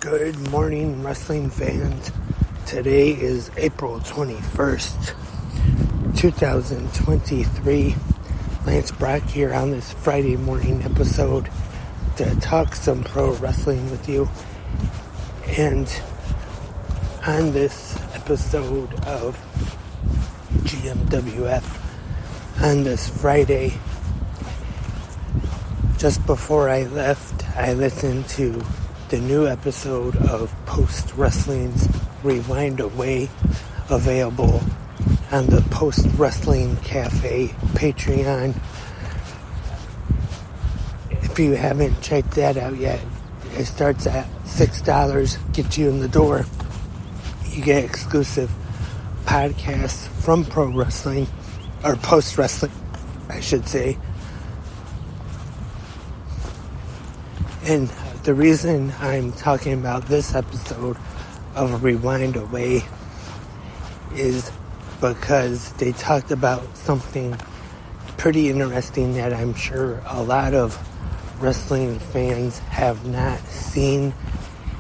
Good morning, wrestling fans. Today is April 21st, 2023. Lance Brock here on this Friday morning episode to talk some pro wrestling with you. And on this episode of GMWF, on this Friday, just before I left, I listened to the new episode of Post Wrestling's Rewind Away, available on the Post Wrestling Cafe Patreon. If you haven't checked that out yet, it starts at $6, gets you in the door. You get exclusive podcasts from pro wrestling, or post wrestling, I should say. And the reason I'm talking about this episode of Rewind Away is because they talked about something pretty interesting that I'm sure a lot of wrestling fans have not seen,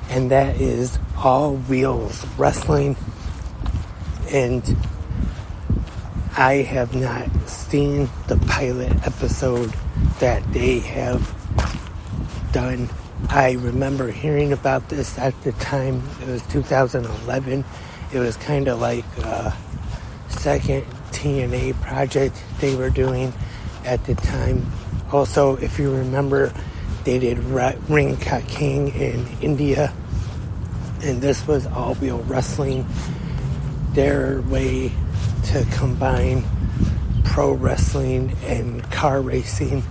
and that is All Wheels Wrestling. And I have not seen the pilot episode that they have done. I remember hearing about this at the time. It was 2011. It was kind of like a second TNA project they were doing at the time. Also, if you remember, they did Ring Ka King in India, and this was All Wheel Wrestling, their way to combine pro wrestling and car racing,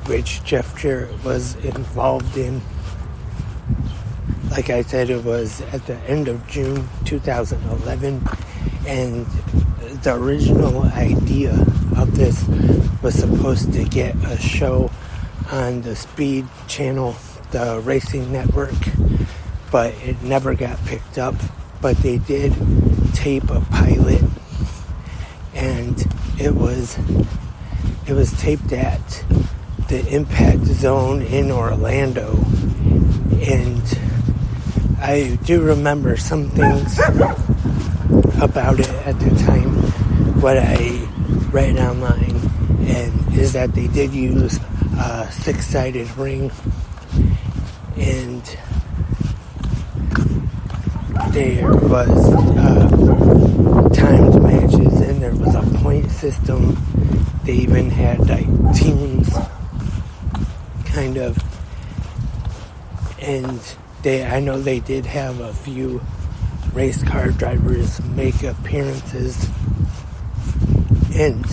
which Jeff Jarrett was involved in. Like I said, it was at the end of June 2011, and the original idea of this was supposed to get a show on the Speed Channel, the racing network, but it never got picked up. But they did tape a pilot, and it was taped at the Impact Zone in Orlando, and I do remember some things about it at the time. What I read online and is that they did use a 6-sided ring, and there was timed matches, and there was a point system. They even had like teams, kind of, and I know they did have a few race car drivers make appearances, and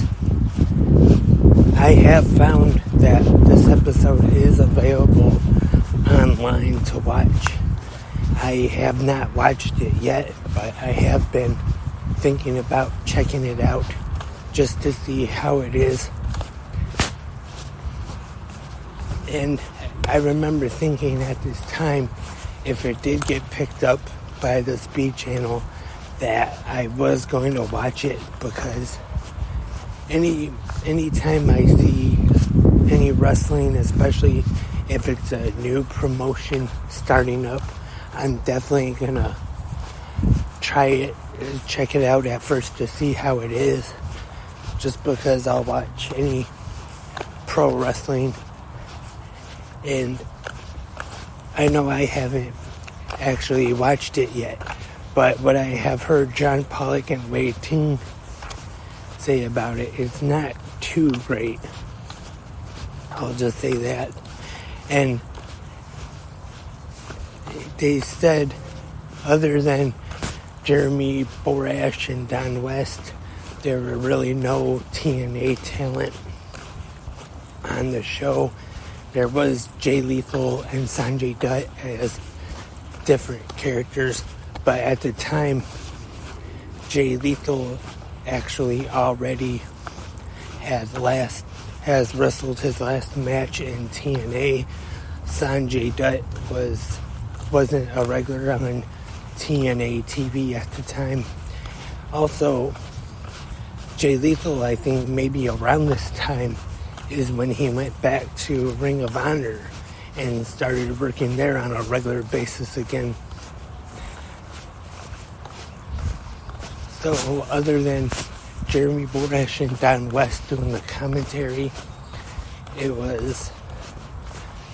I have found that this episode is available online to watch. I have not watched it yet, but I have been thinking about checking it out just to see how it is. And I remember thinking at this time, if it did get picked up by the Speed Channel, that I was going to watch it, because anytime I see any wrestling, especially if it's a new promotion starting up, I'm definitely gonna try it, check it out at first to see how it is, just because I'll watch any pro wrestling. And I know I haven't actually watched it yet, but what I have heard John Pollock and Wade Ting say about it is not too great. I'll just say that. And they said, other than Jeremy Borash and Don West, there were really no TNA talent on the show. There was Jay Lethal and Sanjay Dutt as different characters, but at the time, Jay Lethal actually already has wrestled his last match in TNA. Sanjay Dutt wasn't a regular on TNA TV at the time. Also, Jay Lethal, I think maybe around this time, is when he went back to Ring of Honor, and started working there on a regular basis again. So other than Jeremy Borash and Don West doing the commentary, it was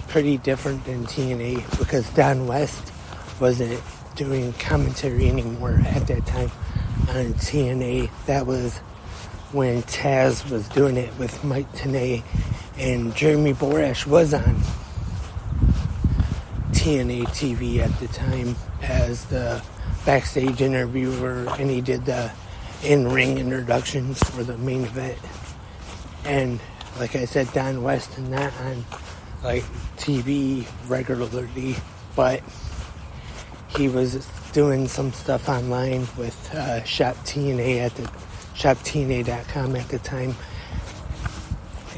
pretty different than TNA because Don West wasn't doing commentary anymore at that time on TNA. That was when Taz was doing it with Mike Tenay, and Jeremy Borash was on TNA TV at the time as the backstage interviewer, and he did the in-ring introductions for the main event. And like I said, Don West and not on like TV regularly, but he was doing some stuff online with Shop TNA at the shoptna.com at the time,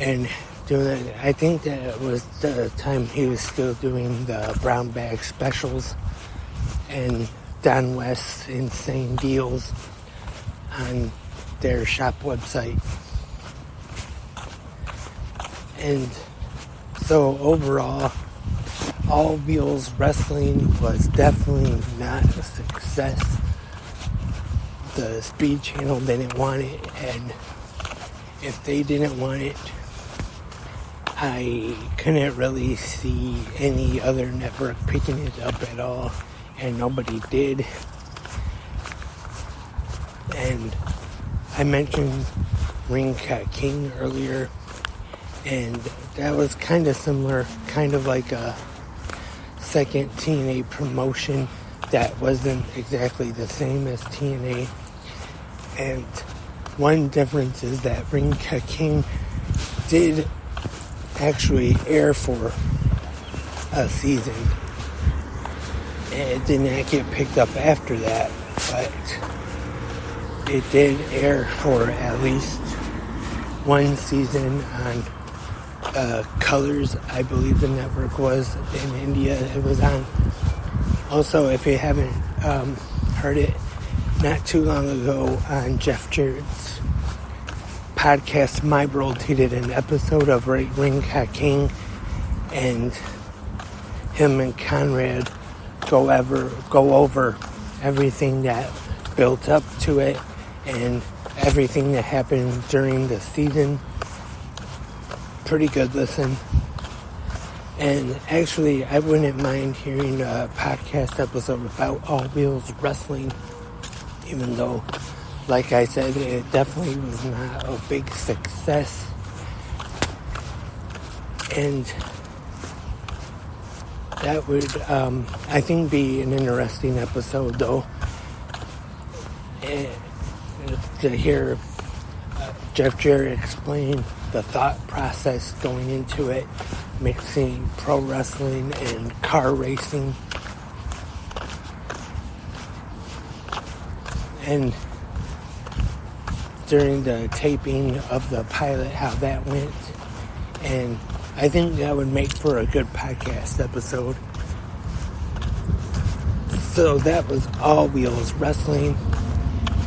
and doing it. I think that it was the time he was still doing the brown bag specials and Don West's insane deals on their shop website. And so overall, All Wheels Wrestling was definitely not a success. The Speed Channel didn't want it, and if they didn't want it, I couldn't really see any other network picking it up at all, and nobody did. And I mentioned Ring Cut King earlier, and that was kind of similar, kind of like a second TNA promotion that wasn't exactly the same as TNA. And one difference is that Ring Cut King did actually air for a season. It did not get picked up after that, but it did air for at least one season on Colors, I believe the network was in India. It was on. Also, if you haven't heard it, not too long ago on Jeff Jarrett's podcast, My World, he did an episode of Ring Cut King, and him and Conrad go over everything that built up to it and everything that happened during the season. Pretty good listen. And actually, I wouldn't mind hearing a podcast episode about All Wheels Wrestling, even though, like I said, it definitely was not a big success. And that would, I think, be an interesting episode, though, to hear Jeff Jarrett explain the thought process going into it, mixing pro wrestling and car racing. And during the taping of the pilot, how that went. And I think that would make for a good podcast episode. So that was All Wheels Wrestling.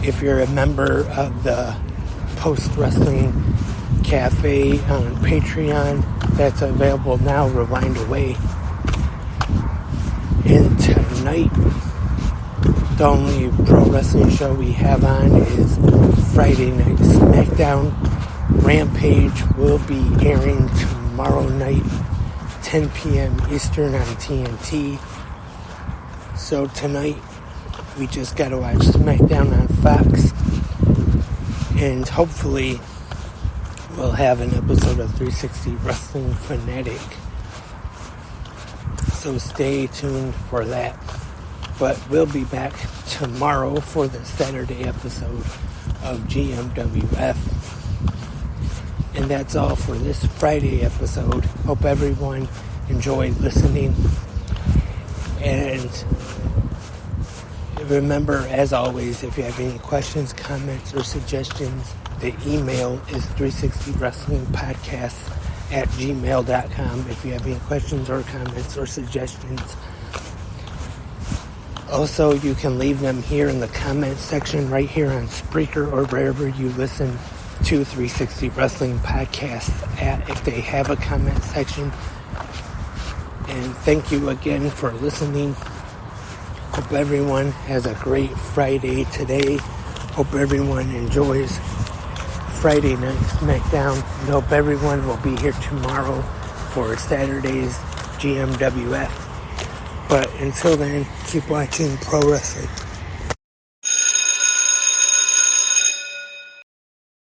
If you're a member of the Post Wrestling Cafe on Patreon, that's available now, Rewind Away. And tonight, the only pro wrestling show we have on is Friday Night SmackDown. Rampage will be airing tomorrow night, 10 p.m. Eastern on TNT. So tonight, we just gotta watch SmackDown on Fox. And hopefully, we'll have an episode of 360 Wrestling Fanatic. So stay tuned for that. But we'll be back tomorrow for the Saturday episode of GMWF. And that's all for this Friday episode. Hope everyone enjoyed listening. And remember, as always, if you have any questions, comments, or suggestions, the email is 360wrestlingpodcast@gmail.com if you have any questions or comments or suggestions. Also, you can leave them here in the comments section right here on Spreaker or wherever you listen to 360 Wrestling Podcasts at, if they have a comment section. And thank you again for listening. Hope everyone has a great Friday today. Hope everyone enjoys Friday Night SmackDown. And hope everyone will be here tomorrow for Saturday's GMWF. But until then, keep watching pro wrestling.